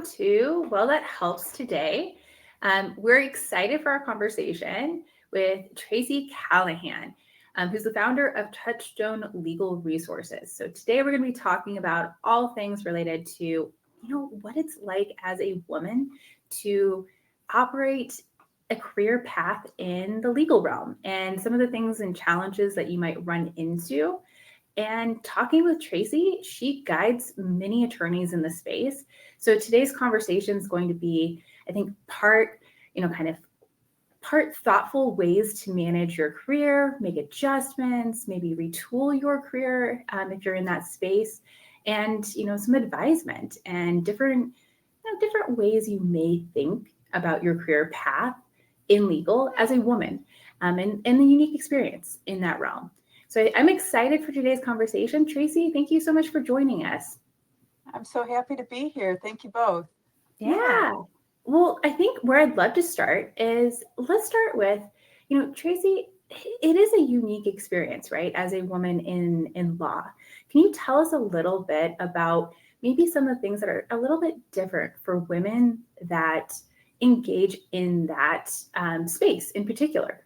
welcome to Well, That Helps today. We're excited for our conversation with Tracy Callahan, who's the founder of Touchstone Legal Resources. So today we're going to be talking about all things related to, what it's like as a woman to operate a career path in the legal realm and some of the things and challenges that you might run into. And talking with Tracy, she guides many attorneys in the space. So today's conversation is going to be, I think, part thoughtful ways to manage your career, make adjustments, maybe retool your career if you're in that space, and some advisement and different ways you may think about your career path in legal as a woman, and the unique experience in that realm. So I'm excited for today's conversation. Tracy, thank you so much for joining us. I'm so happy to be here. Thank you both. Yeah. Well, I think where I'd love to start is, let's start with, Tracy, it is a unique experience, right? As a woman in law. Can you tell us a little bit about maybe some of the things that are a little bit different for women that engage in that space in particular?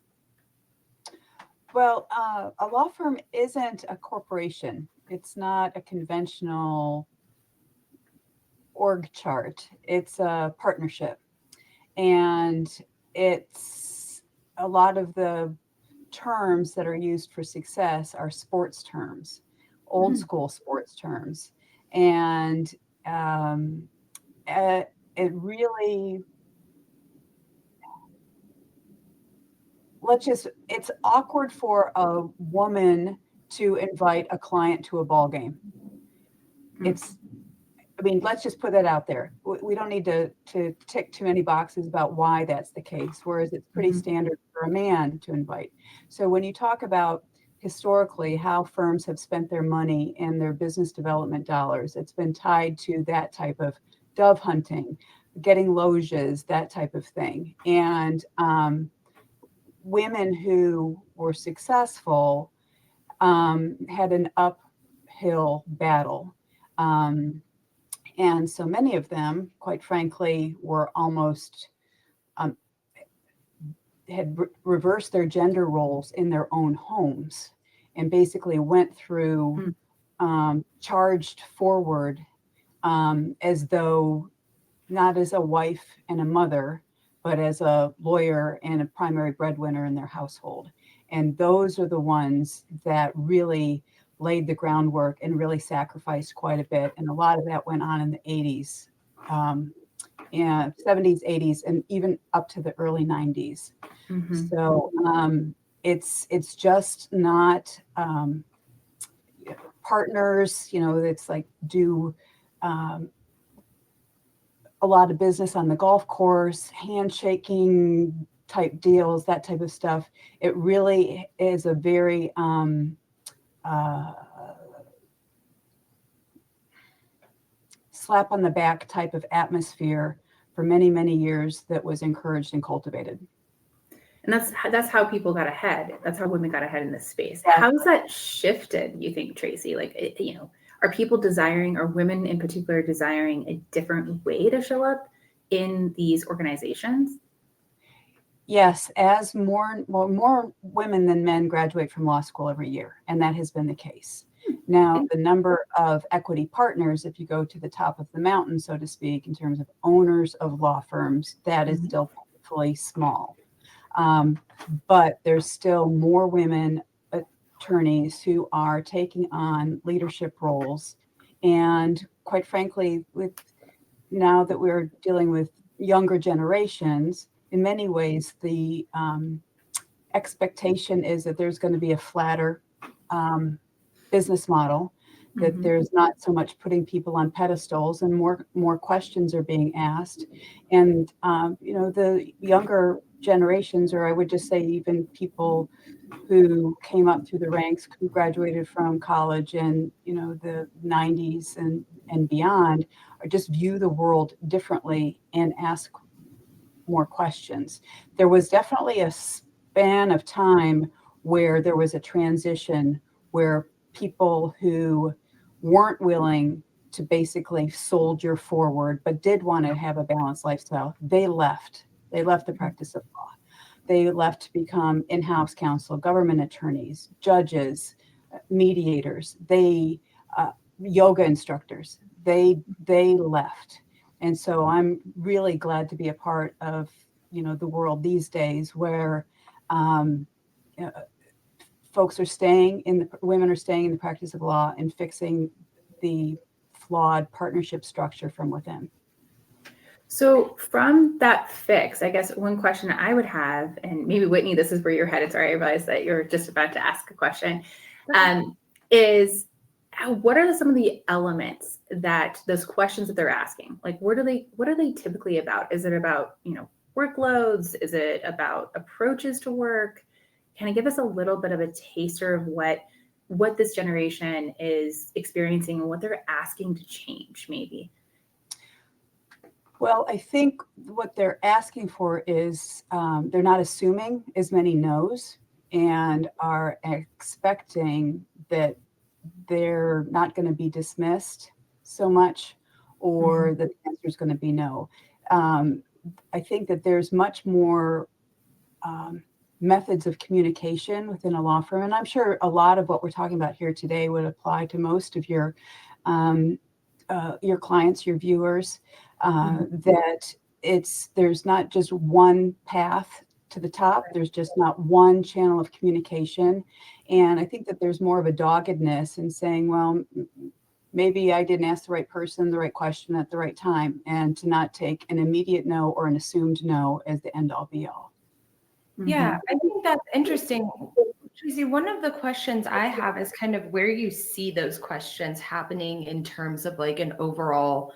Well, a law firm isn't a corporation. It's not a conventional org chart. It's a partnership. And it's a lot of the terms that are used for success are sports terms, old school sports terms. And it really, it's awkward for a woman to invite a client to a ball game. Let's just put that out there. We don't need to tick too many boxes about why that's the case, whereas it's pretty standard for a man to invite. So when you talk about historically how firms have spent their money and their business development dollars, it's been tied to that type of dove hunting, getting loges, that type of thing. And women who were successful had an uphill battle. And so many of them, quite frankly, were almost had reversed their gender roles in their own homes and basically went through, charged forward as though not as a wife and a mother, but as a lawyer and a primary breadwinner in their household. And those are the ones that really laid the groundwork and really sacrificed quite a bit. And a lot of that went on in the 80s, 70s, 80s, and even up to the early 90s. So it's just not partners, it's like do a lot of business on the golf course, handshaking type deals, that type of stuff. It really is a very slap on the back type of atmosphere for many, many years that was encouraged and cultivated. And that's how people got ahead. That's how women got ahead in this space. Yeah. How has that shifted, you think, Tracy? Like, are people desiring, or women in particular desiring, a different way to show up in these organizations? Yes, as more women than men graduate from law school every year, and that has been the case. Now, the number of equity partners, if you go to the top of the mountain, so to speak, in terms of owners of law firms, that is still painfully small. But there's still more women attorneys who are taking on leadership roles. And quite frankly, now that we're dealing with younger generations, in many ways, the expectation is that there's going to be a flatter business model, that there's not so much putting people on pedestals, and more questions are being asked. And, the younger generations, or I would just say even people who came up through the ranks, who graduated from college in, the 90s and beyond, or just view the world differently and ask more questions. There was definitely a span of time where there was a transition where people who weren't willing to basically soldier forward, but did want to have a balanced lifestyle, they left. They left the practice of law. They left to become in-house counsel, government attorneys, judges, mediators, yoga instructors. They left. And so I'm really glad to be a part of, the world these days where women are staying in the practice of law and fixing the flawed partnership structure from within. So from that fix, I guess one question I would have, and maybe Whitney, this is where you're headed. Sorry, I realized that you're just about to ask a question, is what are some of the elements that those questions that they're asking? Like, what are they typically about? Is it about, workloads? Is it about approaches to work? Can you give us a little bit of a taster of what this generation is experiencing and what they're asking to change, maybe? Well, I think what they're asking for is they're not assuming as many no's and are expecting that they're not going to be dismissed so much, or that the answer is going to be no. I think that there's much more methods of communication within a law firm. And I'm sure a lot of what we're talking about here today would apply to most of your clients, your viewers, that there's not just one path to the top. There's just not one channel of communication. And I think that there's more of a doggedness in saying, well, maybe I didn't ask the right person the right question at the right time, and to not take an immediate no or an assumed no as the end all be all. Yeah, I think that's interesting. Tracy, one of the questions I have is kind of where you see those questions happening in terms of like an overall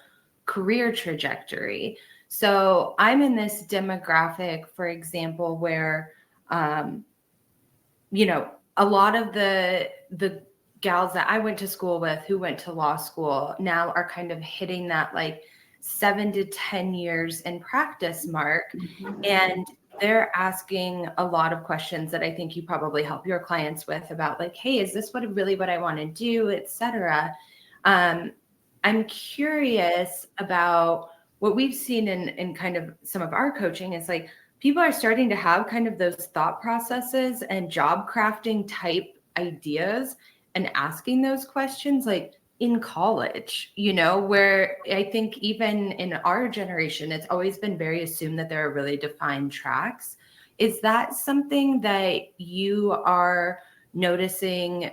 career trajectory. So I'm in this demographic, for example, where, a lot of the gals that I went to school with who went to law school now are kind of hitting that like 7 to 10 years in practice mark. And they're asking a lot of questions that I think you probably help your clients with about like, hey, is this what I want to do, et cetera. I'm curious about what we've seen in kind of some of our coaching is like people are starting to have kind of those thought processes and job crafting type ideas and asking those questions like in college, where I think even in our generation, it's always been very assumed that there are really defined tracks. Is that something that you are noticing,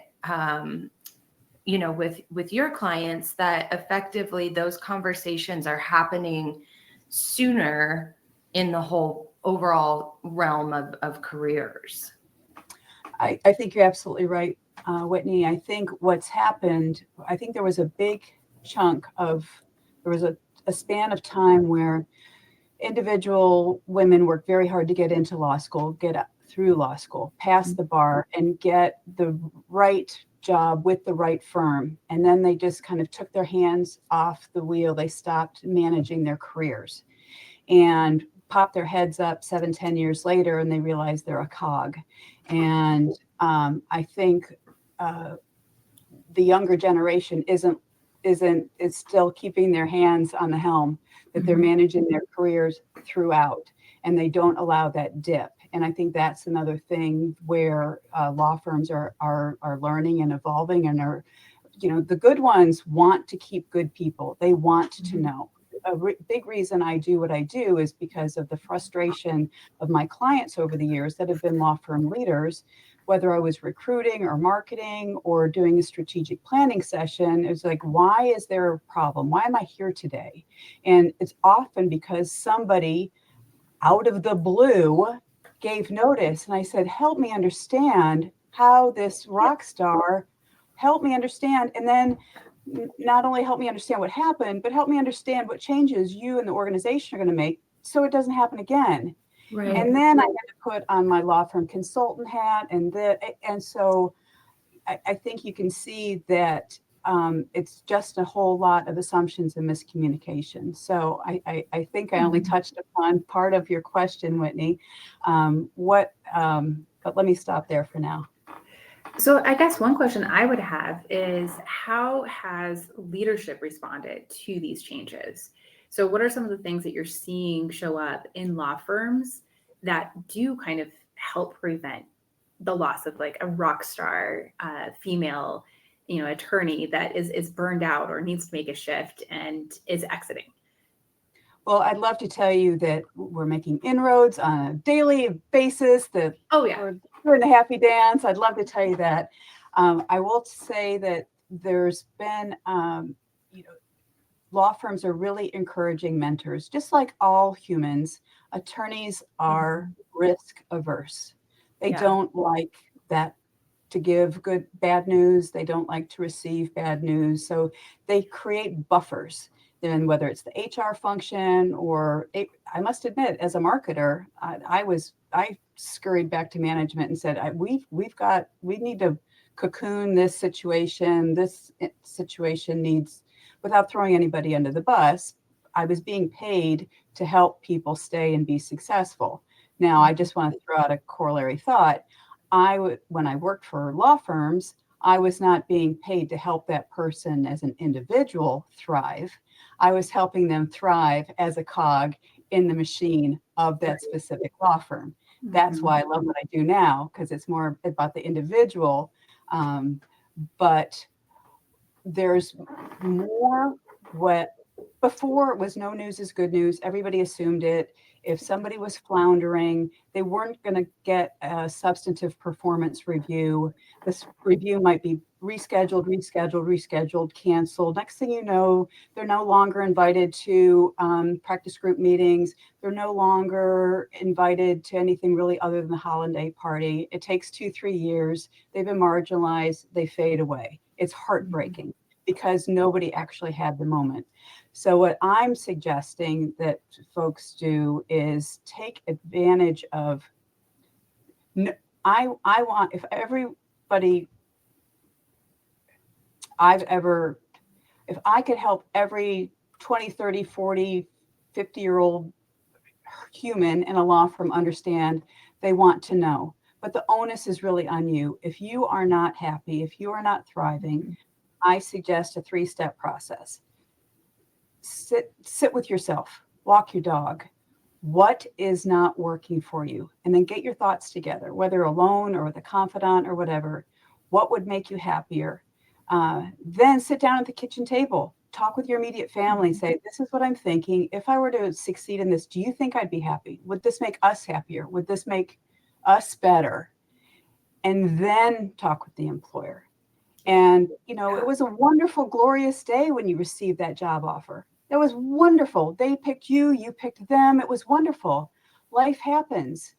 with your clients, that effectively those conversations are happening sooner in the whole overall realm of careers? I think you're absolutely right, Whitney. I think what's happened, I think there was a big chunk there was a span of time where individual women worked very hard to get into law school, get through law school, pass the bar, and get the right job with the right firm. And then they just kind of took their hands off the wheel. They stopped managing their careers and popped their heads up 7-10 years later, and they realize they're a cog. And I think the younger generation is still keeping their hands on the helm, that they're managing their careers throughout, and they don't allow that dip. And I think that's another thing where law firms are learning and evolving, and the good ones want to keep good people. They want to know. Big reason I do what I do is because of the frustration of my clients over the years that have been law firm leaders, whether I was recruiting or marketing or doing a strategic planning session. It's like, why is there a problem? Why am I here today? And it's often because somebody out of the blue gave notice. And I said, help me understand how this rock star, help me understand. And then not only help me understand what happened, but help me understand what changes you and the organization are going to make so it doesn't happen again. Right. And then I had to put on my law firm consultant hat, and so I think you can see that it's just a whole lot of assumptions and miscommunication. So I think I only touched upon part of your question, Whitney. But let me stop there for now. So I guess one question I would have is, how has leadership responded to these changes? So what are some of the things that you're seeing show up in law firms that do kind of help prevent the loss of like a rock star female, attorney that is burned out or needs to make a shift and is exiting? Well, I'd love to tell you that we're making inroads on a daily basis, that Oh yeah. we're doing the happy dance. I'd love to tell you that. I will say that there's been, law firms are really encouraging mentors. Just like all humans, attorneys are risk averse. They don't like that to give bad news. They don't like to receive bad news. So they create buffers. Then whether it's the HR function or I must admit, as a marketer, I scurried back to management and said, we need to cocoon this situation. This situation needs, without throwing anybody under the bus, I was being paid to help people stay and be successful. Now, I just want to throw out a corollary thought. When I worked for law firms, I was not being paid to help that person as an individual thrive. I was helping them thrive as a cog in the machine of that specific law firm. That's why I love what I do now, because it's more about the individual. But there's more. What before it was no news is good news. Everybody assumed it. If somebody was floundering, they weren't going to get a substantive performance review. This review might be rescheduled, canceled. Next thing you know, they're no longer invited to practice group meetings. They're no longer invited to anything really other than the holiday party. It takes 2-3 years. They've been marginalized. They fade away. It's heartbreaking because nobody actually had the moment. So what I'm suggesting that folks do is take advantage of, if I could help every 20, 30, 40, 50-year-old human in a law firm understand, they want to know. But the onus is really on you. If you are not happy, if you are not thriving, I suggest a 3-step process. Sit with yourself, walk your dog. What is not working for you? And then get your thoughts together, whether alone or with a confidant or whatever. What would make you happier? Then sit down at the kitchen table, talk with your immediate family, say, this is what I'm thinking. If I were to succeed in this, do you think I'd be happy? Would this make us happier? Would this make us better? And then talk with the employer. And, it was a wonderful, glorious day when you received that job offer. It was wonderful. They picked you, you picked them. It was wonderful. Life happens.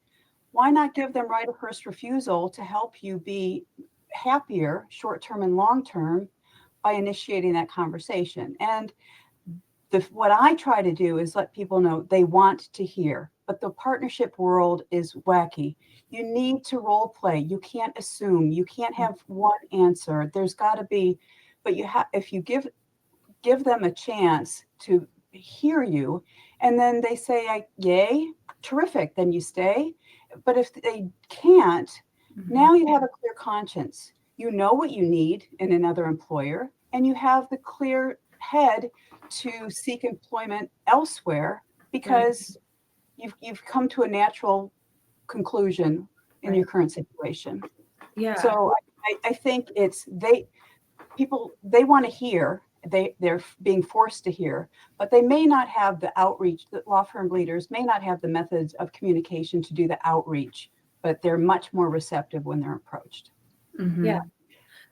Why not give them right of first refusal to help you be happier, short-term and long-term, by initiating that conversation? And what I try to do is let people know they want to hear, but the partnership world is wacky. You need to role play. You can't assume. You can't have one answer. There's got to be, but if you give them a chance to hear you, and then they say, yay, terrific, then you stay. But if they can't, now you have a clear conscience. You know what you need in another employer, and you have the clear head to seek employment elsewhere because you've come to a natural conclusion in your current situation. Yeah. So I think they want to hear. They're being forced to hear, but they may not have the outreach. The law firm leaders may not have the methods of communication to do the outreach, but they're much more receptive when they're approached. Yeah.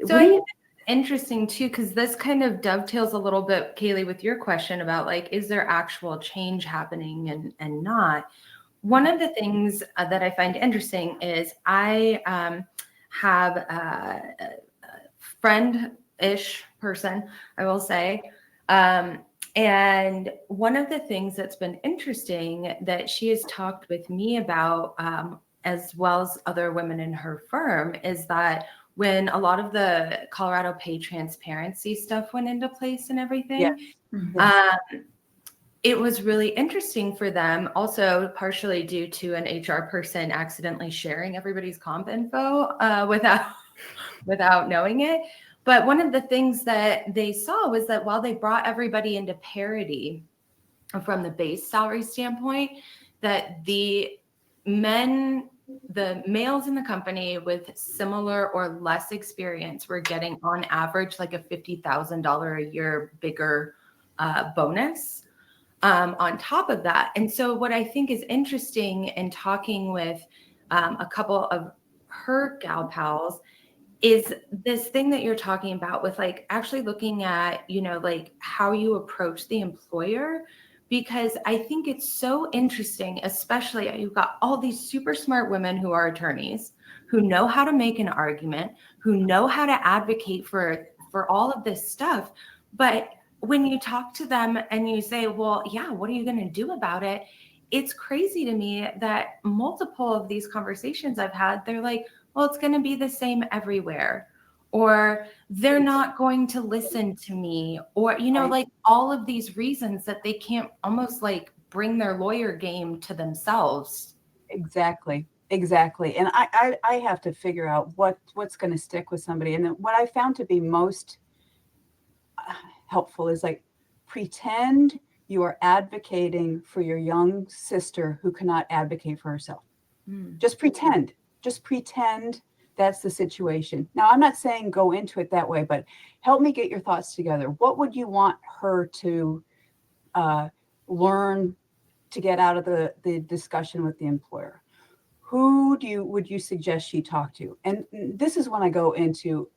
So I think it's interesting too, because this kind of dovetails a little bit, Kaylee, with your question about like, is there actual change happening and not? One of the things that I find interesting is I have a friend-ish person, I will say. And one of the things that's been interesting that she has talked with me about, as well as other women in her firm, is that when a lot of the Colorado pay transparency stuff went into place and everything, it was really interesting for them, also partially due to an HR person accidentally sharing everybody's comp info without without knowing it. But one of the things that they saw was that while they brought everybody into parity from the base salary standpoint, that the males in the company with similar or less experience were getting on average like a $50,000 a year bigger bonus on top of that. And so what I think is interesting in talking with a couple of her gal pals is this thing that you're talking about with like actually looking at, like how you approach the employer, because I think it's so interesting, especially you've got all these super smart women who are attorneys, who know how to make an argument, who know how to advocate for all of this stuff. But when you talk to them and you say, well, yeah, what are you going to do about it? It's crazy to me that multiple of these conversations I've had, they're like, well, it's going to be the same everywhere, or they're not going to listen to me, or, like all of these reasons that they can't almost like bring their lawyer game to themselves. Exactly. And I have to figure out what's going to stick with somebody. And what I found to be most helpful is like, pretend you are advocating for your young sister who cannot advocate for herself. Just pretend that's the situation. Now, I'm not saying go into it that way, but help me get your thoughts together. What would you want her to learn to get out of the discussion with the employer? Who would you suggest she talk to? And this is when I go into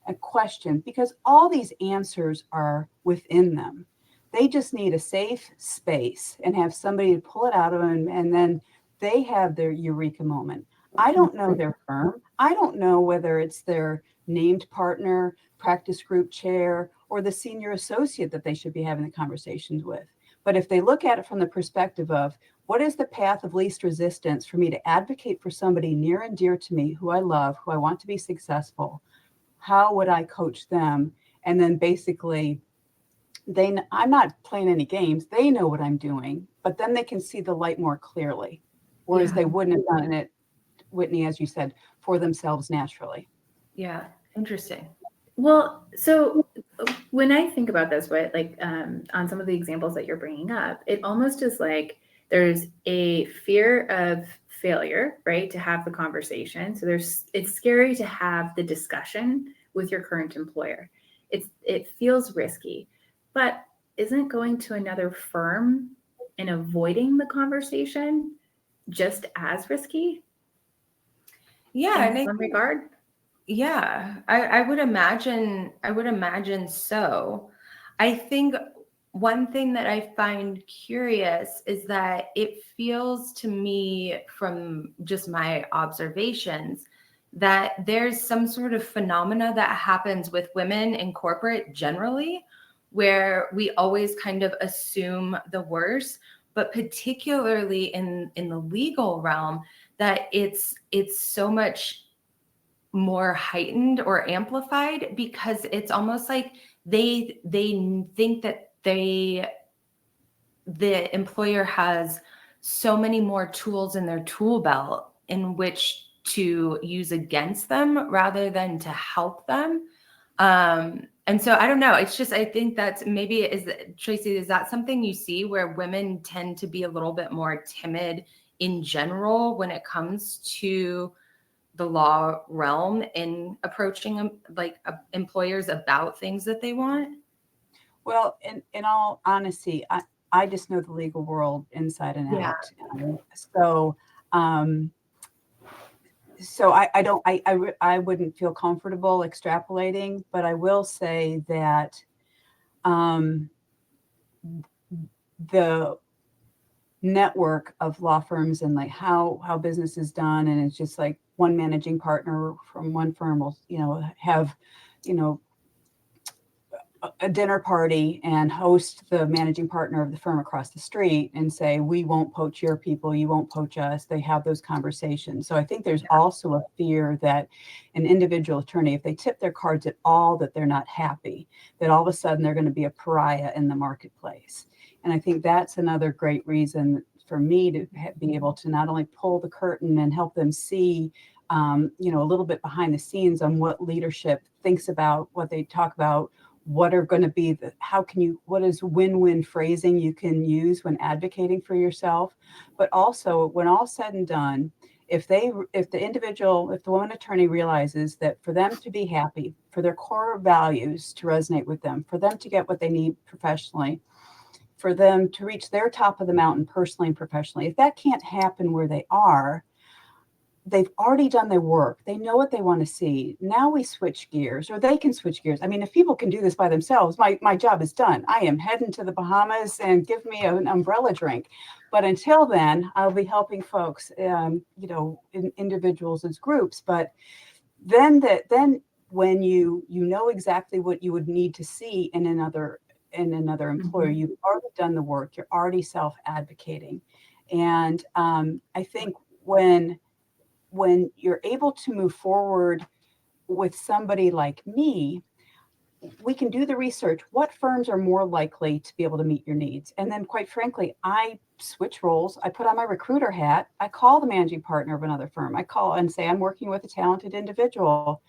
a question, because all these answers are within them. They just need a safe space and have somebody to pull it out of them, and then they have their eureka moment. I don't know their firm. I don't know whether it's their named partner, practice group chair, or the senior associate that they should be having the conversations with. But if they look at it from the perspective of, what is the path of least resistance for me to advocate for somebody near and dear to me, who I love, who I want to be successful, how would I coach them? And then basically, I'm not playing any games. They know what I'm doing, but then they can see the light more clearly. Whereas they wouldn't have done it, Whitney, as you said, for themselves naturally. Yeah, interesting. Well, so when I think about this, on some of the examples that you're bringing up, it almost is like there's a fear of failure, right? To have the conversation. So it's scary to have the discussion with your current employer. It feels risky, but isn't going to another firm and avoiding the conversation just as risky? Yeah, in some regard. Yeah, I would imagine so. I think one thing that I find curious is that it feels to me, from just my observations, that there's some sort of phenomena that happens with women in corporate generally, where we always kind of assume the worst, but particularly in the legal realm, that it's so much more heightened or amplified, because it's almost like they think that the employer has so many more tools in their tool belt in which to use against them rather than to help them. And so I don't know. It's just, I think that's Tracy, is that something you see where women tend to be a little bit more timid in general when it comes to the law realm in approaching employers about things that they want? Well, in all honesty, I just know the legal world inside and out. So I wouldn't feel comfortable extrapolating, but I will say that the network of law firms and like how business is done, and it's just like one managing partner from one firm will have a dinner party and host the managing partner of the firm across the street and say, we won't poach your people, you won't poach us. They have those conversations. So I think there's also a fear that an individual attorney, if they tip their cards at all, that they're not happy, that all of a sudden they're going to be a pariah in the marketplace. And I think that's another great reason for me to be able to not only pull the curtain and help them see a little bit behind the scenes on what leadership thinks about, what they talk about, what are going to be what is win-win phrasing you can use when advocating for yourself. But also, when all said and done, if the woman attorney realizes that for them to be happy, for their core values to resonate with them, for them to get what they need professionally, for them to reach their top of the mountain personally and professionally, if that can't happen where they are, they've already done their work. They know what they want to see. Now we switch gears, or they can switch gears. I mean, if people can do this by themselves, my job is done. I am heading to the Bahamas and give me an umbrella drink. But until then, I'll be helping folks, individuals as groups. But then when you know exactly what you would need to see in another employer, Mm-hmm. you've already done the work. You're already self-advocating. And I think when you're able to move forward with somebody like me, we can do the research. What firms are more likely to be able to meet your needs? And then, quite frankly, I switch roles. I put on my recruiter hat. I call the managing partner of another firm. I call and say, I'm working with a talented individual.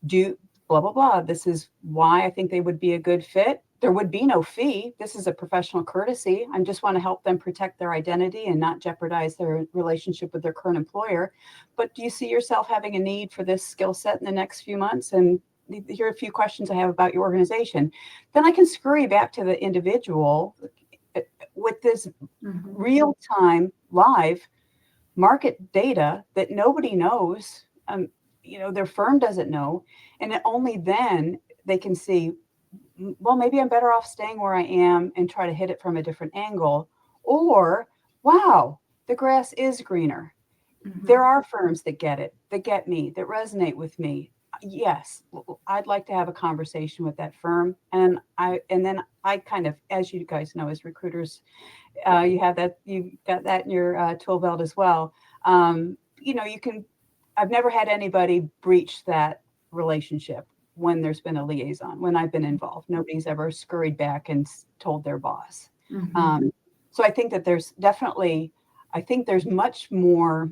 Do blah, blah, blah. This is why I think they would be a good fit. There would be no fee. This is a professional courtesy. I just want to help them protect their identity and not jeopardize their relationship with their current employer. But do you see yourself having a need for this skill set in the next few months? And here are a few questions I have about your organization. Then I can scurry back to the individual with this real-time live market data that nobody knows. Their firm doesn't know. And only then they can see, well, maybe I'm better off staying where I am and try to hit it from a different angle. Or, wow, the grass is greener. Mm-hmm. There are firms that get it, that get me, that resonate with me. Yes, I'd like to have a conversation with that firm. And then I kind of, as you guys know, as recruiters, you've got that in your tool belt as well. I've never had anybody breach that relationship when there's been a liaison, when I've been involved. Nobody's ever scurried back and told their boss. Mm-hmm. So I think that there's much more.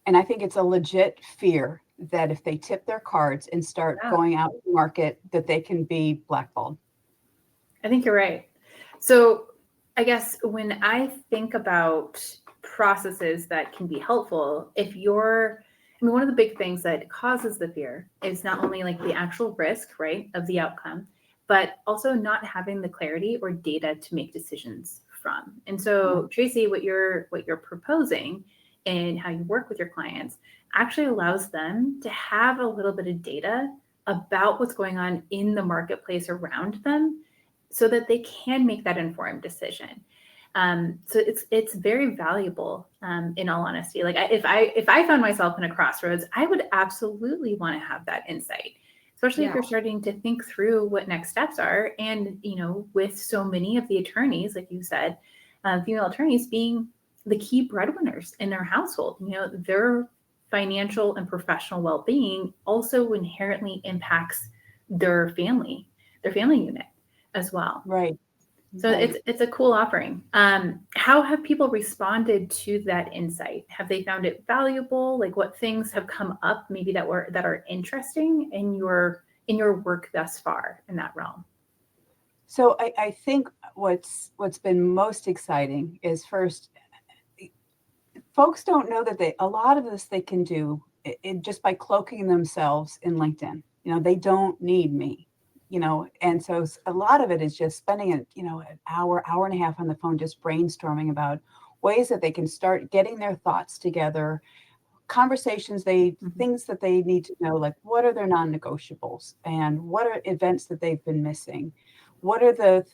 And I think it's a legit fear that if they tip their cards and start going out to market, that they can be blackballed. I think you're right. So I guess when I think about processes that can be helpful, one of the big things that causes the fear is not only like the actual risk, right, of the outcome, but also not having the clarity or data to make decisions from. And so, Tracy, what you're proposing and how you work with your clients actually allows them to have a little bit of data about what's going on in the marketplace around them so that they can make that informed decision. So it's very valuable, in all honesty. Like if I found myself in a crossroads, I would absolutely want to have that insight, especially if you're starting to think through what next steps are. And, with so many of the attorneys, like you said, female attorneys being the key breadwinners in their household, their financial and professional well-being also inherently impacts their family unit as well. Right. So it's a cool offering. How have people responded to that insight? Have they found it valuable? Like what things have come up maybe that are interesting in your work thus far in that realm? So I think what's been most exciting is, first, folks don't know that a lot of this they can do just by cloaking themselves in LinkedIn. They don't need me. And so a lot of it is just spending an hour and a half on the phone, just brainstorming about ways that they can start getting their thoughts together, conversations, things that they need to know, like what are their non-negotiables and what are events that they've been missing? What are the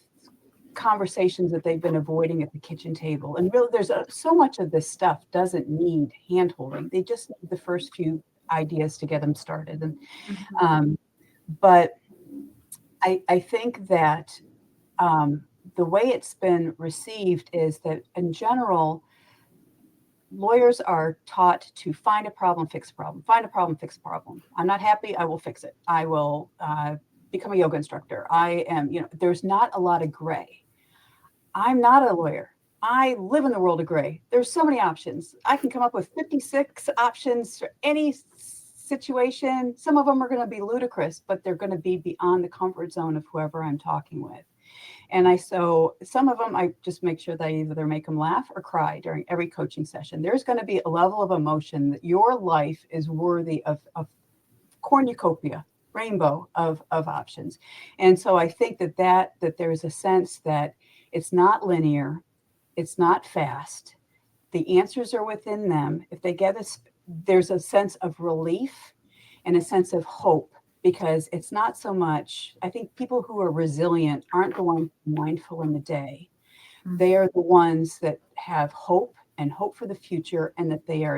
conversations that they've been avoiding at the kitchen table? And really, there's so much of this stuff doesn't need hand-holding. They just need the first few ideas to get them started. And but I think that the way it's been received is that in general, lawyers are taught to find a problem, fix a problem, find a problem, fix a problem. I'm not happy, I will fix it. I will become a yoga instructor. There's not a lot of gray. I'm not a lawyer. I live in the world of gray. There's so many options. I can come up with 56 options for any situation. Some of them are going to be ludicrous, but they're going to be beyond the comfort zone of whoever I'm talking with. And so some of them, I just make sure that I either make them laugh or cry during every coaching session. There's going to be a level of emotion that your life is worthy of cornucopia, rainbow of options. And so I think that there's a sense that it's not linear. It's not fast. The answers are within them. If they get us, there's a sense of relief and a sense of hope, because it's not so much, I think people who are resilient aren't the ones mindful in the day. They are the ones that have hope and hope for the future, and that they are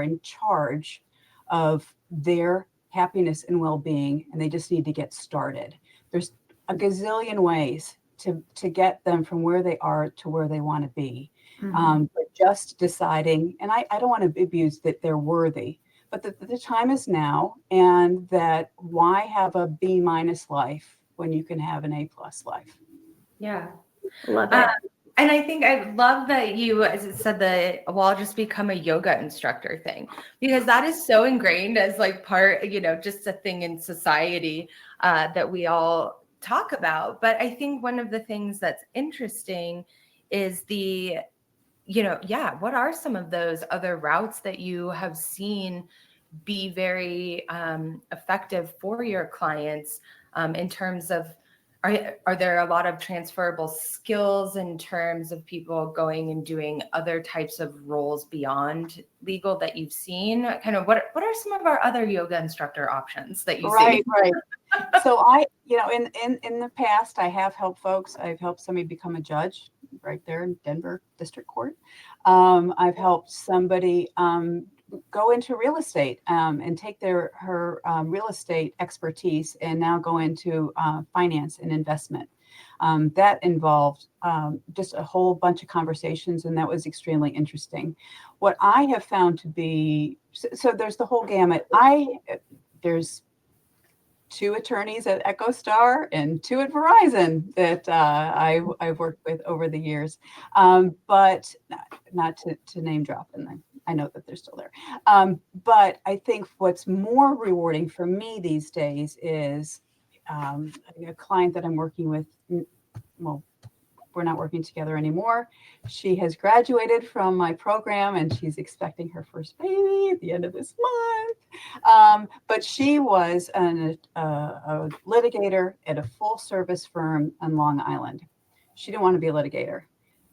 in charge of their happiness and well-being, and they just need to get started. There's a gazillion ways to get them from where they are to where they want to be. But just deciding, and I don't want to abuse that they're worthy, but the time is now, and that why have a B- life when you can have an A+ life? Yeah. Love it. And I think I love that you, as it said, the well, I'll just become a yoga instructor thing, because that is so ingrained as like part, just a thing in society that we all talk about. But I think one of the things that's interesting is what are some of those other routes that you have seen be very effective for your clients in terms of, are there a lot of transferable skills in terms of people going and doing other types of roles beyond legal that you've seen? Kind of what are some of our other yoga instructor options that you see? Right. So I, in the past, I have helped folks. I've helped somebody become a judge right there in Denver District Court. I've helped somebody go into real estate and take her real estate expertise and now go into finance and investment. That involved just a whole bunch of conversations, and that was extremely interesting. What I have found to be, so there's the whole gamut. There's 2 attorneys at EchoStar and 2 at Verizon that I've worked with over the years, but not to name drop, and I know that they're still there. But I think what's more rewarding for me these days is a client that I'm working with. Well, we're not working together anymore. She has graduated from my program, and she's expecting her first baby at the end of this month. But she was a litigator at a full service firm on Long Island. She didn't want to be a litigator,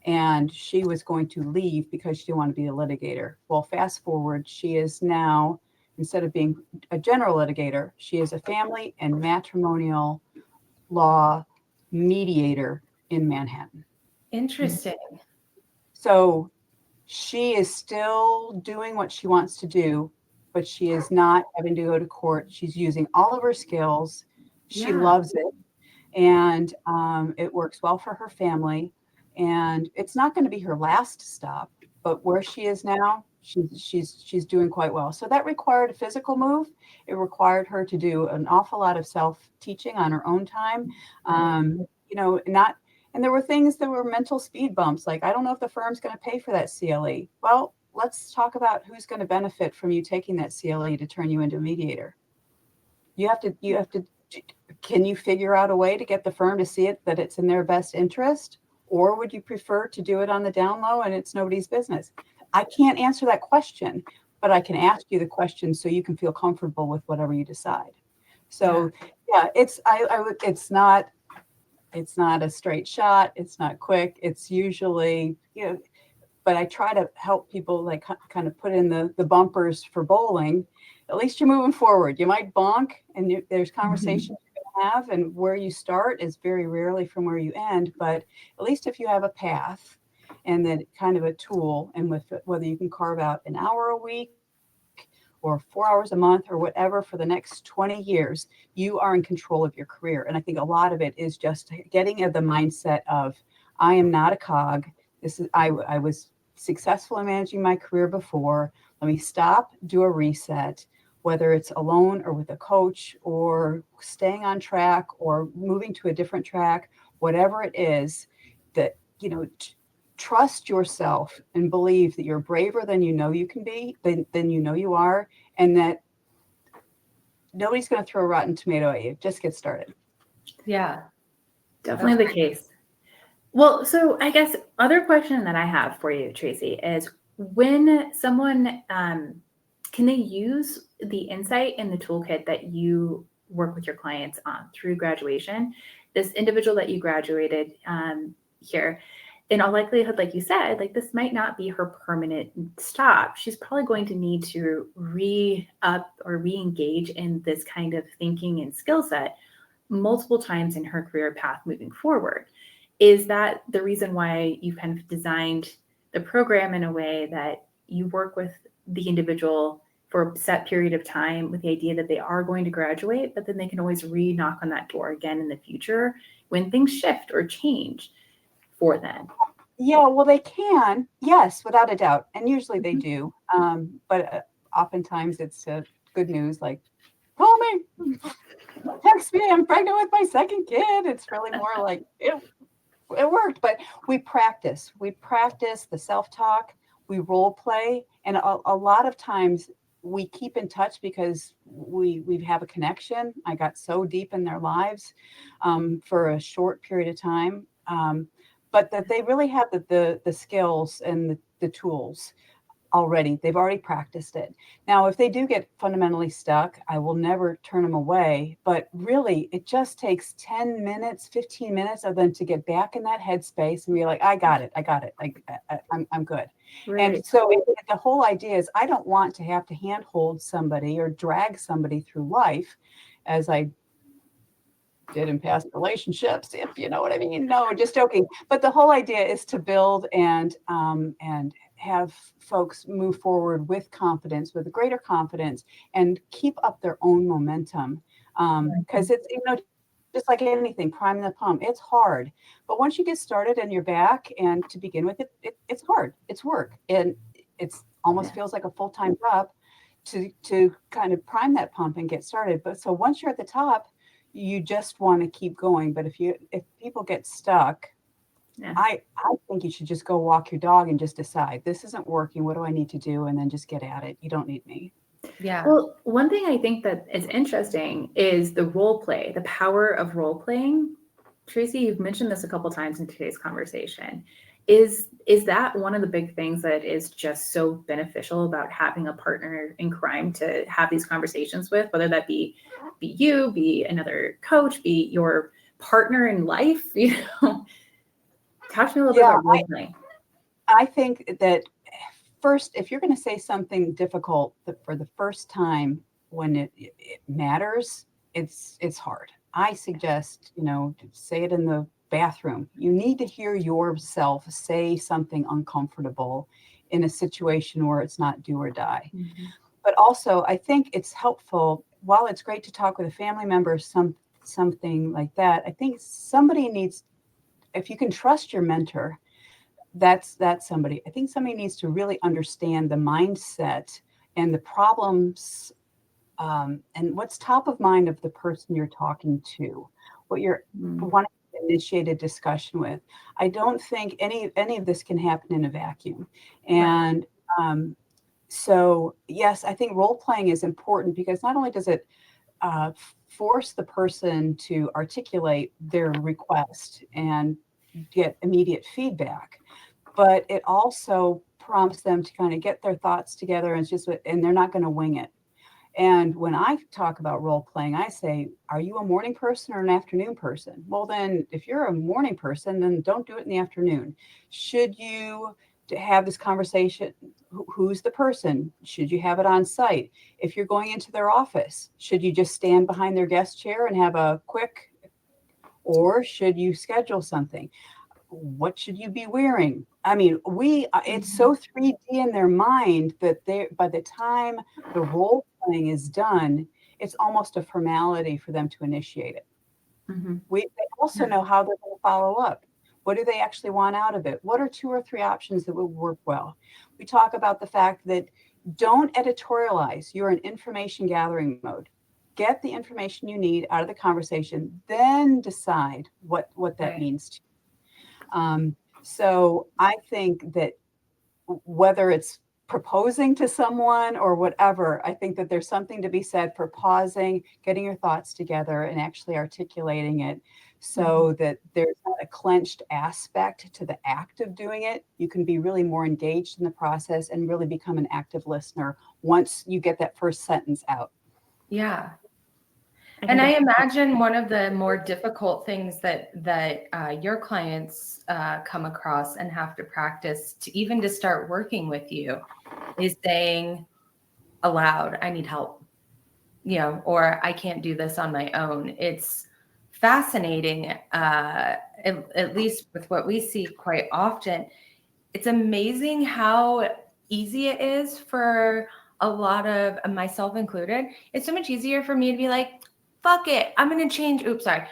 and she was going to leave because she didn't want to be a litigator. Well, fast forward, she is now, instead of being a general litigator, she is a family and matrimonial law mediator in Manhattan. Interesting. So she is still doing what she wants to do, but she is not having to go to court. She's using all of her skills. She loves it, and it works well for her family. And it's not going to be her last stop, but where she is now, she's doing quite well. So that required a physical move. It required her to do an awful lot of self-teaching on her own time. And there were things that were mental speed bumps. Like, I don't know if the firm's going to pay for that CLE. Well, let's talk about who's going to benefit from you taking that CLE to turn you into a mediator. You have to, can you figure out a way to get the firm to see it, that it's in their best interest? Or would you prefer to do it on the down low and it's nobody's business? I can't answer that question, but I can ask you the question so you can feel comfortable with whatever you decide. So it's not a straight shot. It's not quick. It's usually, but I try to help people like kind of put in the bumpers for bowling. At least you're moving forward. You might bonk, and there's conversations you can have, and where you start is very rarely from where you end. But at least if you have a path and then kind of a tool, and with whether you can carve out an hour a week or 4 hours a month or whatever for the next 20 years, you are in control of your career. And I think a lot of it is just getting the mindset of, I am not a cog. I was successful in managing my career before. Let me stop, do a reset, whether it's alone or with a coach, or staying on track or moving to a different track, whatever it is, that, trust yourself and believe that you're braver than you know you can be, than you know you are, and that nobody's going to throw a rotten tomato at you. Just get started. Yeah. Definitely the case. Well, so I guess other question that I have for you, Tracy, is when someone can they use the insight in the toolkit that you work with your clients on through graduation? This individual that you graduated here, in all likelihood, like you said, like this might not be her permanent stop. She's probably going to need to re-up or re-engage in this kind of thinking and skill set multiple times in her career path moving forward. Is that the reason why you kind of designed the program in a way that you work with the individual for a set period of time with the idea that they are going to graduate, but then they can always re-knock on that door again in the future when things shift or change for them? Yeah, well, they can, yes, without a doubt, and usually they do. But oftentimes it's good news, like, call me, text me, I'm pregnant with my second kid. It's really more like it worked. But we practice the self-talk, we role play, and a lot of times we keep in touch because we have a connection. I got so deep in their lives for a short period of time. But that they really have the skills and the tools already. They've already practiced it. Now, if they do get fundamentally stuck, I will never turn them away. But really, it just takes 10 minutes, 15 minutes of them to get back in that headspace and be like, I got it. I'm good. Right. And so the whole idea is I don't want to have to handhold somebody or drag somebody through life, as I did in past relationships, if you know what I mean. No, just joking. But the whole idea is to build and have folks move forward with confidence, with greater confidence, and keep up their own momentum. Because it's, just like anything, priming the pump, it's hard. But once you get started and you're back, and to begin with, it's hard. It's work, and it's almost feels like a full-time job to kind of prime that pump and get started. But so once you're at the top, you just want to keep going. But if people get stuck, I think you should just go walk your dog and just decide, this isn't working. What do I need to do? And then just get at it. You don't need me. Yeah. Well, one thing I think that is interesting is the role play, the power of role playing. Tracy, you've mentioned this a couple times in today's conversation. Is that one of the big things that is just so beneficial about having a partner in crime to have these conversations with, whether that be you, be another coach, be your partner in life? Talk to me a little bit about role playing. I think that first, if you're going to say something difficult for the first time when it matters, it's hard. I suggest, say it in the bathroom. You need to hear yourself say something uncomfortable in a situation where it's not do or die. Mm-hmm. But also, I think it's helpful, while it's great to talk with a family member, something like that, I think somebody needs, if you can trust your mentor, that's somebody. I think somebody needs to really understand the mindset and the problems and what's top of mind of the person you're talking to, what you're wanting to initiate a discussion with. I don't think any of this can happen in a vacuum. And so, yes, I think role playing is important because not only does it force the person to articulate their request and get immediate feedback, but it also prompts them to kind of get their thoughts together and they're not going to wing it. And when I talk about role playing, I say, are you a morning person or an afternoon person? Well, then if you're a morning person, then don't do it in the afternoon. Should you have this conversation? Who's the person? Should you have it on site? If you're going into their office, should you just stand behind their guest chair and have a quick, or should you schedule something? What should you be wearing? I mean, it's so 3D in their mind that by the time the role playing is done, it's almost a formality for them to initiate it. Mm-hmm. They also know how they're going to follow up. What do they actually want out of it? What are 2 or 3 options that would work well? We talk about the fact that don't editorialize. You're in information gathering mode. Get the information you need out of the conversation, then decide what that means to you. So I think that whether it's proposing to someone or whatever, I think that there's something to be said for pausing, getting your thoughts together, and actually articulating it so that there's not a clenched aspect to the act of doing it. You can be really more engaged in the process and really become an active listener once you get that first sentence out. Yeah. And I imagine one of the more difficult things that your clients come across and have to practice to start working with you is saying aloud, I need help, or I can't do this on my own. It's fascinating, at least with what we see quite often. It's amazing how easy it is for a lot of, myself included. It's so much easier for me to be like, fuck it, I'm going to change. Oops, sorry.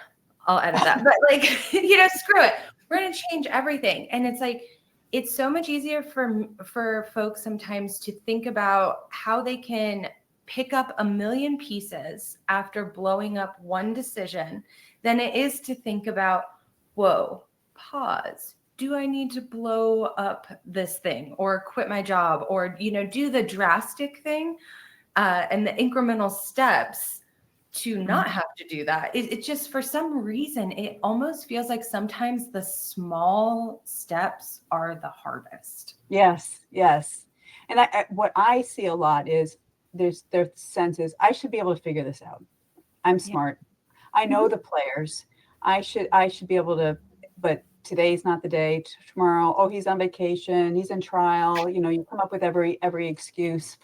I'll edit that. But like, screw it. We're going to change everything. And it's like, it's so much easier for folks sometimes to think about how they can pick up a million pieces after blowing up one decision than it is to think about, whoa, pause. Do I need to blow up this thing or quit my job or, do the drastic thing and the incremental steps to not have to do that? It just, for some reason, it almost feels like sometimes the small steps are the hardest. Yes. And what I see a lot is their sense is I should be able to figure this out. I'm smart. I know the players. I should be able to, but today's not the day. Tomorrow, oh, he's on vacation. He's in trial. You come up with every excuse.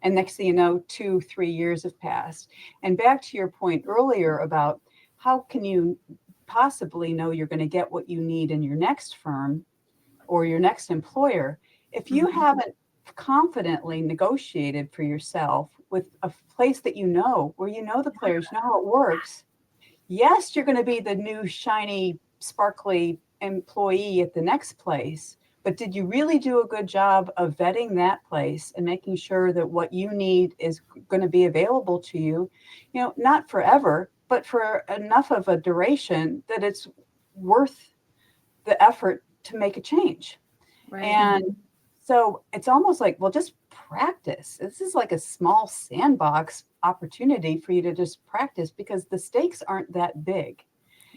And next thing you know, 2-3 years have passed. And back to your point earlier about how can you possibly know you're going to get what you need in your next firm or your next employer if you haven't confidently negotiated for yourself with a place that where the players, know how it works. Yes, you're going to be the new shiny, sparkly employee at the next place. But did you really do a good job of vetting that place and making sure that what you need is going to be available to you, not forever, but for enough of a duration that it's worth the effort to make a change? Right. And so it's almost like, well, just practice. This is like a small sandbox opportunity for you to just practice because the stakes aren't that big.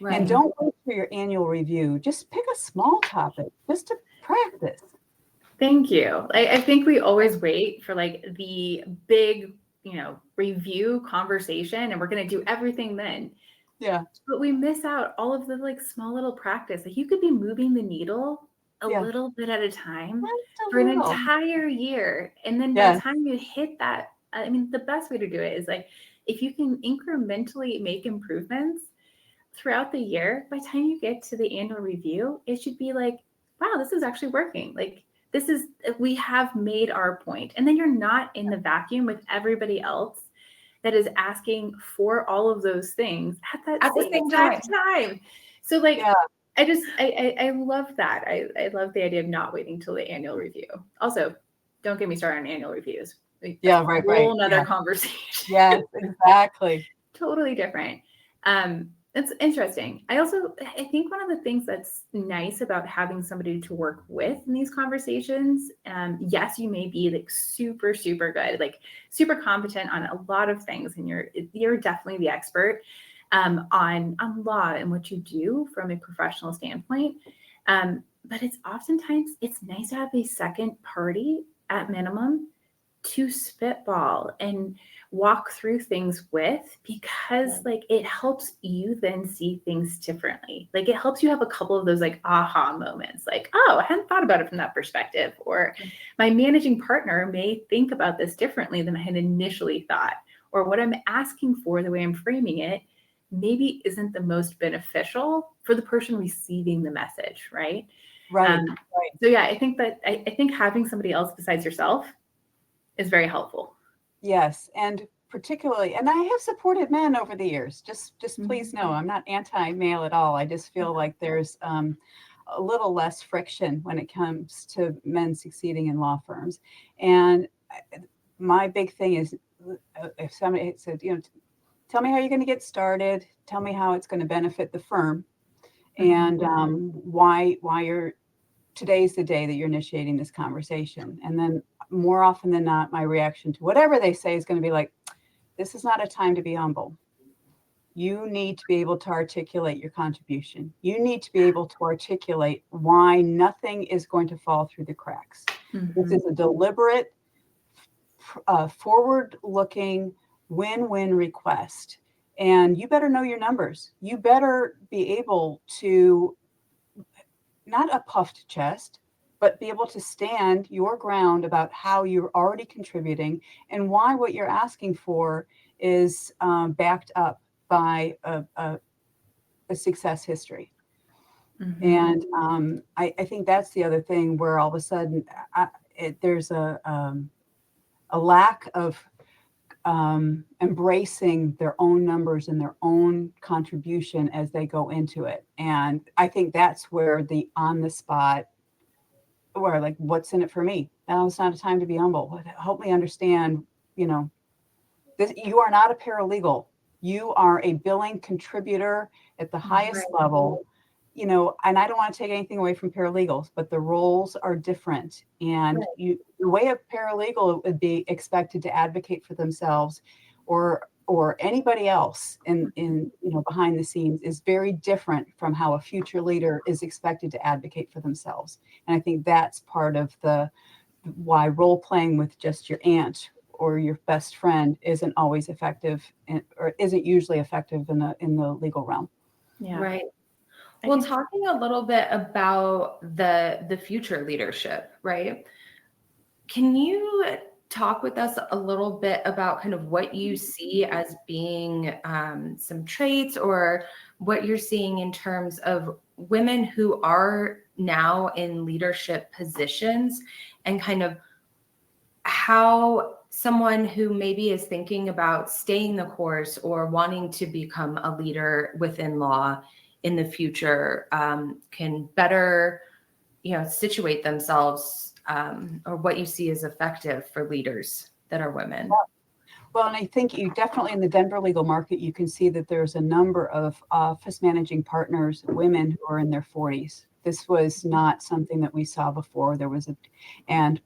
Right. And don't wait for your annual review. Just pick a small topic just to practice. Thank you. I think we always wait for like the big, review conversation and we're going to do everything then. Yeah. But we miss out all of the like small little practice. Like you could be moving the needle a little bit at a time for an entire year. And then by the time you hit that, the best way to do it is like, if you can incrementally make improvements throughout the year, by the time you get to the annual review, it should be like, wow, this is actually working. Like we have made our point. And then you're not in the vacuum with everybody else that is asking for all of those things at the same time. So like, I love that. I love the idea of not waiting till the annual review. Also, don't get me started on annual reviews. Like, right. Whole nother conversation. Yes, exactly. Totally different. It's interesting. I think one of the things that's nice about having somebody to work with in these conversations, yes, you may be like super, super good, like super competent on a lot of things. And you're definitely the expert on law and what you do from a professional standpoint. But it's oftentimes, it's nice to have a second party at minimum to spitball and walk through things with, because like it helps you then see things differently. Like it helps you have a couple of those like aha moments, like, oh, I hadn't thought about it from that perspective, or my managing partner may think about this differently than I had initially thought, or what I'm asking for, the way I'm framing it, maybe isn't the most beneficial for the person receiving the message, right? Right. So yeah, I think that I think having somebody else besides yourself is very helpful. Yes, and particularly, and I have supported men over the years. Just please know, I'm not anti-male at all. I just feel like there's a little less friction when it comes to men succeeding in law firms. And my big thing is, if somebody said, tell me how you're going to get started, tell me how it's going to benefit the firm, and why you're today's the day that you're initiating this conversation. And then more often than not, my reaction to whatever they say is going to be like, this is not a time to be humble. You need to be able to articulate your contribution. You need to be able to articulate why nothing is going to fall through the cracks. Mm-hmm. This is a deliberate, forward-looking, win-win request. And you better know your numbers. You better be able to, not a puffed chest, but be able to stand your ground about how you're already contributing and why what you're asking for is backed up by a success history. Mm-hmm. And I think that's the other thing where all of a sudden there's a lack of embracing their own numbers and their own contribution as they go into it. And I think that's where the on the spot, where like, what's in it for me? Now it's not a time to be humble. Help me understand, this, you are not a paralegal. You are a billing contributor at the highest level, and I don't want to take anything away from paralegals, but the roles are different. And the way a paralegal would be expected to advocate for themselves or anybody else in behind the scenes is very different from how a future leader is expected to advocate for themselves. And I think that's part of why role playing with just your aunt or your best friend isn't always effective or isn't usually effective in the legal realm. Yeah. Right. Well, talking a little bit about the future leadership, right? Can you talk with us a little bit about kind of what you see as being some traits or what you're seeing in terms of women who are now in leadership positions and kind of how someone who maybe is thinking about staying the course or wanting to become a leader within law in the future can better, situate themselves, or what you see as effective for leaders that are women? Well, and I think you definitely in the Denver legal market, you can see that there's a number of office managing partners, women who are in their 40s. This was not something that we saw before. My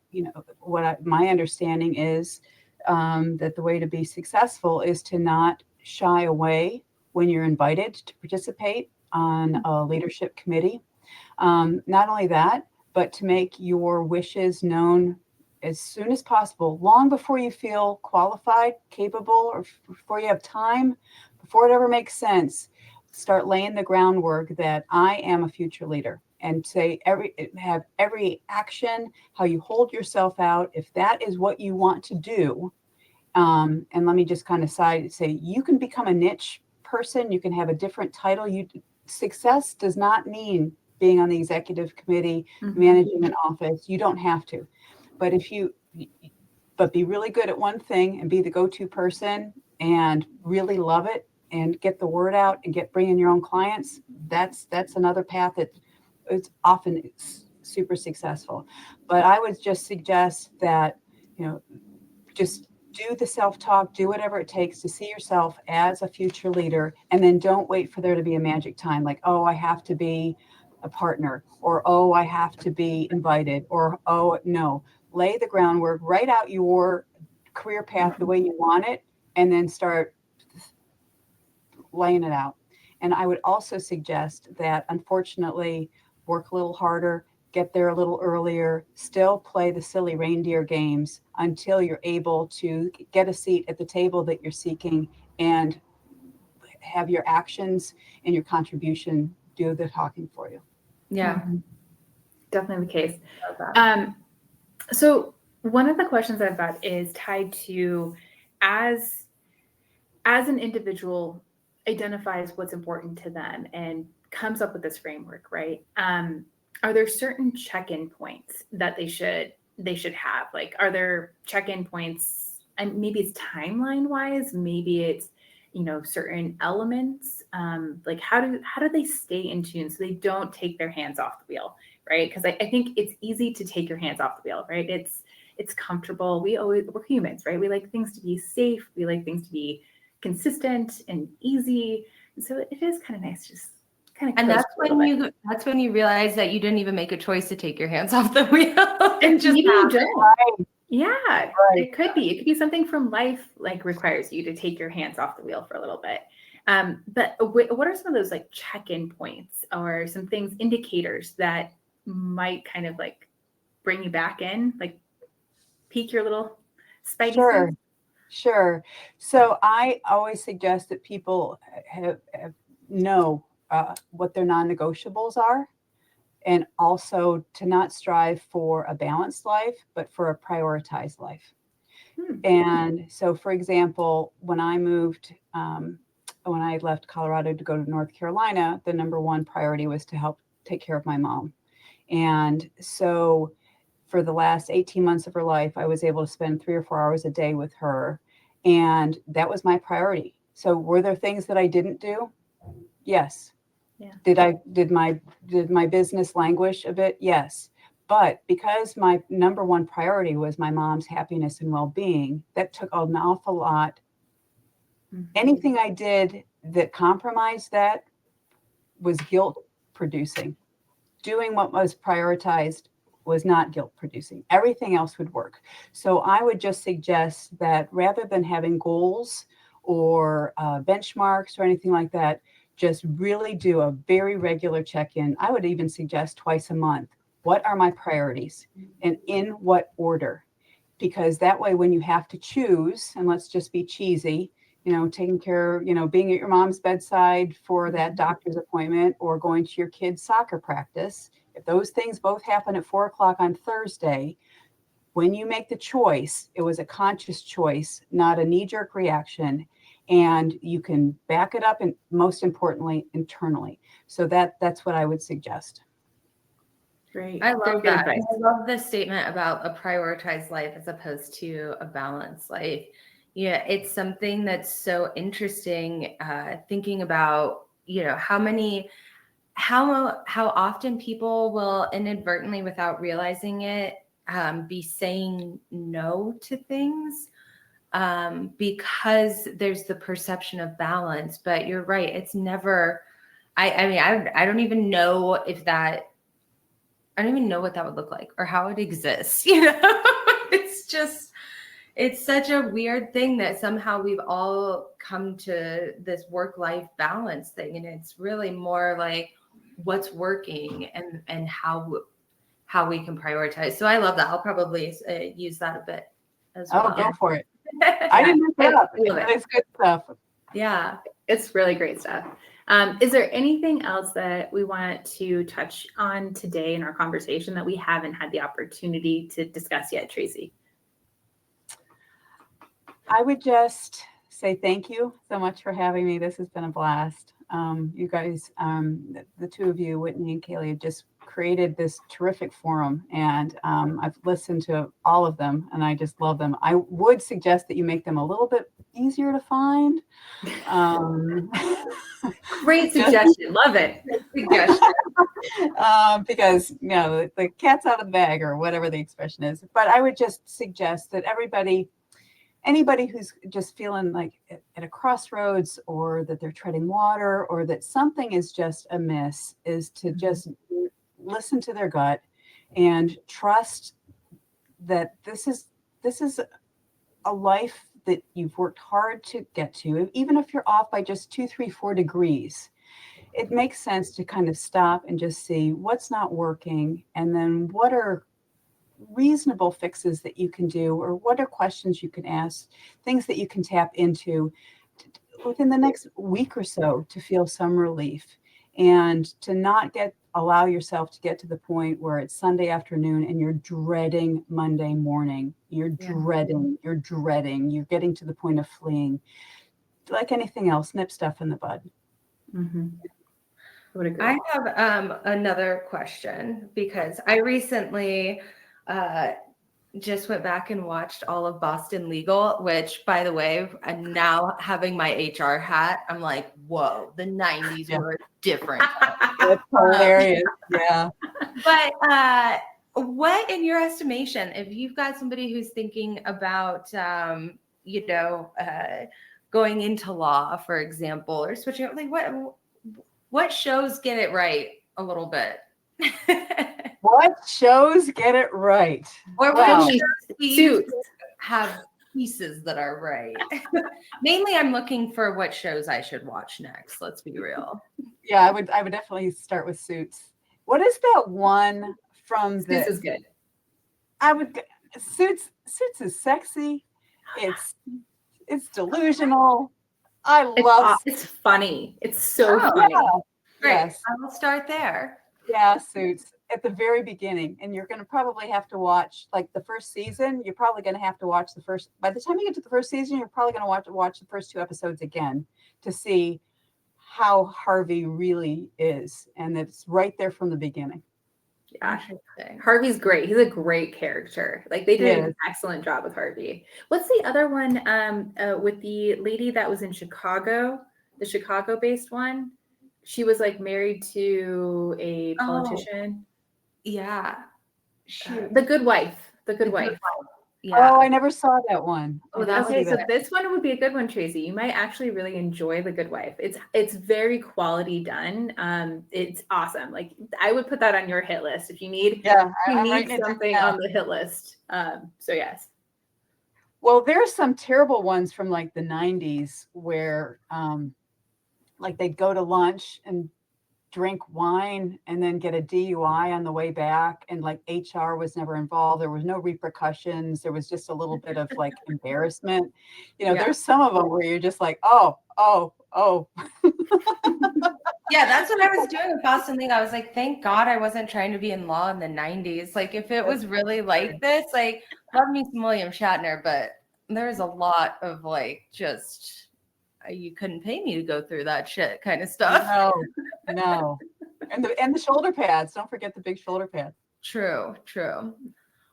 understanding is that the way to be successful is to not shy away when you're invited to participate on a leadership committee. Not only that, but to make your wishes known as soon as possible, long before you feel qualified, capable, or before you have time, before it ever makes sense. Start laying the groundwork that I am a future leader, and have every action, how you hold yourself out. If that is what you want to do, and let me just kind of say, you can become a niche person. You can have a different title. Success does not mean being on the executive committee, managing an office. You don't have to. But but be really good at one thing and be the go-to person and really love it and get the word out and bring in your own clients. That's another path that it's often super successful. But I would just suggest that, just do the self-talk, do whatever it takes to see yourself as a future leader. And then don't wait for there to be a magic time. Like, oh, I have to be a partner, or, oh, I have to be invited, or, oh, no. Lay the groundwork, write out your career path the way you want it, and then start laying it out. And I would also suggest that, unfortunately, work a little harder, get there a little earlier, still play the silly reindeer games until you're able to get a seat at the table that you're seeking and have your actions and your contribution do the talking for you. Yeah. Definitely the case. So one of the questions I've got is tied to as an individual identifies what's important to them and comes up with this framework, right? Are there certain check-in points that they should have? Like, are there check-in points, and maybe it's timeline wise, maybe it's, certain elements, like how do they stay in tune so they don't take their hands off the wheel, right? Because I think it's easy to take your hands off the wheel, right? It's comfortable. We're humans, right? We like things to be safe. We like things to be consistent and easy. And so it is kind of nice to just kind of And coast that's when you realize that you didn't even make a choice to take your hands off the wheel. And just maybe you happened. don't. Right. Yeah, Right. it could be. It could be something from life like requires you to take your hands off the wheel for a little bit. But what are some of those like check-in points or some things, indicators that might kind of like bring you back in, like pique your little spidey Sure. sense? Sure. So I always suggest that people know what their non-negotiables are, and also to not strive for a balanced life, but for a prioritized life. And so, for example, when I moved, when I left Colorado to go to North Carolina, the number one priority was to help take care of my mom. And so for the last 18 months of her life, I was able to spend 3 or 4 hours a day with her. And that was my priority. So were there things that I didn't do? Yes. Yeah. Did my business languish a bit? Yes. But because my number one priority was my mom's happiness and well-being, that took an awful lot. Anything I did that compromised that was guilt producing. Doing what was prioritized was not guilt producing. Everything else would work. So I would just suggest that rather than having goals or benchmarks or anything like that, just really do a very regular check-in. I would even suggest twice a month. What are my priorities and in what order? Because that way, when you have to choose, and let's just be cheesy, taking care, being at your mom's bedside for that doctor's appointment or going to your kid's soccer practice, if those things both happen at 4:00 on Thursday, when you make the choice, it was a conscious choice, not a knee-jerk reaction. And you can back it up, and most importantly, internally. So that's what I would suggest. Great. I love Very that. good advice. I love this statement about a prioritized life as opposed to a balanced life. Yeah, it's something that's so interesting. Thinking about, how often people will inadvertently, without realizing it, be saying no to things because there's the perception of balance. But you're right; it's never. I don't even know if that. I don't even know what that would look like or how it exists. It's such a weird thing that somehow we've all come to this work-life balance thing. And it's really more like what's working and how we can prioritize. So I love that. I'll probably use that a bit as well. Oh, go for it. I didn't make that up. It's good stuff. Yeah. It's really great stuff. Is there anything else that we want to touch on today in our conversation that we haven't had the opportunity to discuss yet, Tracy? I would just say thank you so much for having me. This has been a blast. You guys, the two of you, Whitney and Kaylee, have just created this terrific forum, and I've listened to all of them, and I just love them. I would suggest that you make them a little bit easier to find. Great suggestion. Love it. Suggestion. Because the cat's out of the bag, or whatever the expression is. But I would just suggest that anybody who's just feeling like at a crossroads, or that they're treading water, or that something is just amiss, is to just listen to their gut and trust that this is a life that you've worked hard to get to. Even if you're off by just 2, 3, 4 degrees, it makes sense to kind of stop and just see what's not working, and then what are reasonable fixes that you can do, or what are questions you can ask, things that you can tap into within the next week or so to feel some relief, and to not allow yourself to get to the point where it's Sunday afternoon and you're dreading Monday morning. You're getting to the point of fleeing. Like anything else, nip stuff in the bud. Mm-hmm. I would agree. I have another question, because I recently just went back and watched all of Boston Legal, which, by the way, and now having my HR hat, I'm like, whoa, the 90s were different. That's hilarious. Yeah. But what, in your estimation, if you've got somebody who's thinking about, going into law, for example, or switching, like what shows get it right a little bit? What shows get it right? Or Wow. what shows we used Suits. to have pieces that are right? Mainly I'm looking for what shows I should watch next. Let's be real. Yeah, I would definitely start with Suits. What is that one from This the is good. Suits is sexy. It's delusional. I love It's funny. It's so Oh, funny. Great. Yes. I will start there. Yeah, Suits at the very beginning. And you're going to probably have to watch like the first season. You're probably going to have to watch by the time you get to the first season, you're probably going to watch the first 2 episodes again to see how Harvey really is. And it's right there from the beginning. Yeah. Interesting. Harvey's great. He's a great character. Like they did Yes. an excellent job with Harvey. What's the other one with the lady that was in Chicago, the Chicago-based one? She was like married to a politician. Yeah. Shoot. The Good Wife. The Good Wife. Yeah. Oh, I never saw that one. Oh, I that's didn't Okay, see so that. this one would be a good one, Tracy. You might actually really enjoy The Good Wife. It's very quality done. It's awesome. Like I would put that on your hit list if you need Yeah, you I'm need writing it something down. on the hit list. So yes. Well, there's some terrible ones from like the 90s where like they'd go to lunch and drink wine and then get a DUI on the way back, and like HR was never involved. There was no repercussions. There was just a little bit of like embarrassment. Yeah. There's some of them where you're just like, oh. Yeah, that's what I was doing with Boston Legal. I was like, thank God I wasn't trying to be in law in the 90s. Like, if it was really like this, like, love me some William Shatner, but there's a lot of like just you couldn't pay me to go through that shit kind of stuff. No. And the shoulder pads. Don't forget the big shoulder pad. True. Well,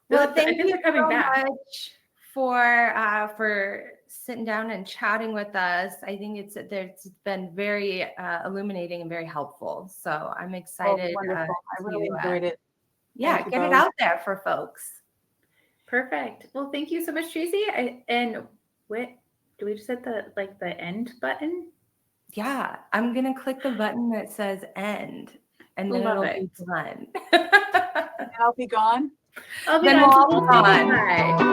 Well, thank think you they're coming so back. much for sitting down and chatting with us. I think it's been very illuminating and very helpful. So I'm excited. Wonderful. I really enjoyed it. Yeah, Thank you get it both. out there for folks. Perfect. Well, thank you so much, Tracy. And what do we just hit the end button? Yeah, I'm gonna click the button that says end, and then Love it'll it. be done. And I'll be gone. I'll be Then gone. we'll all be Say gone. goodbye.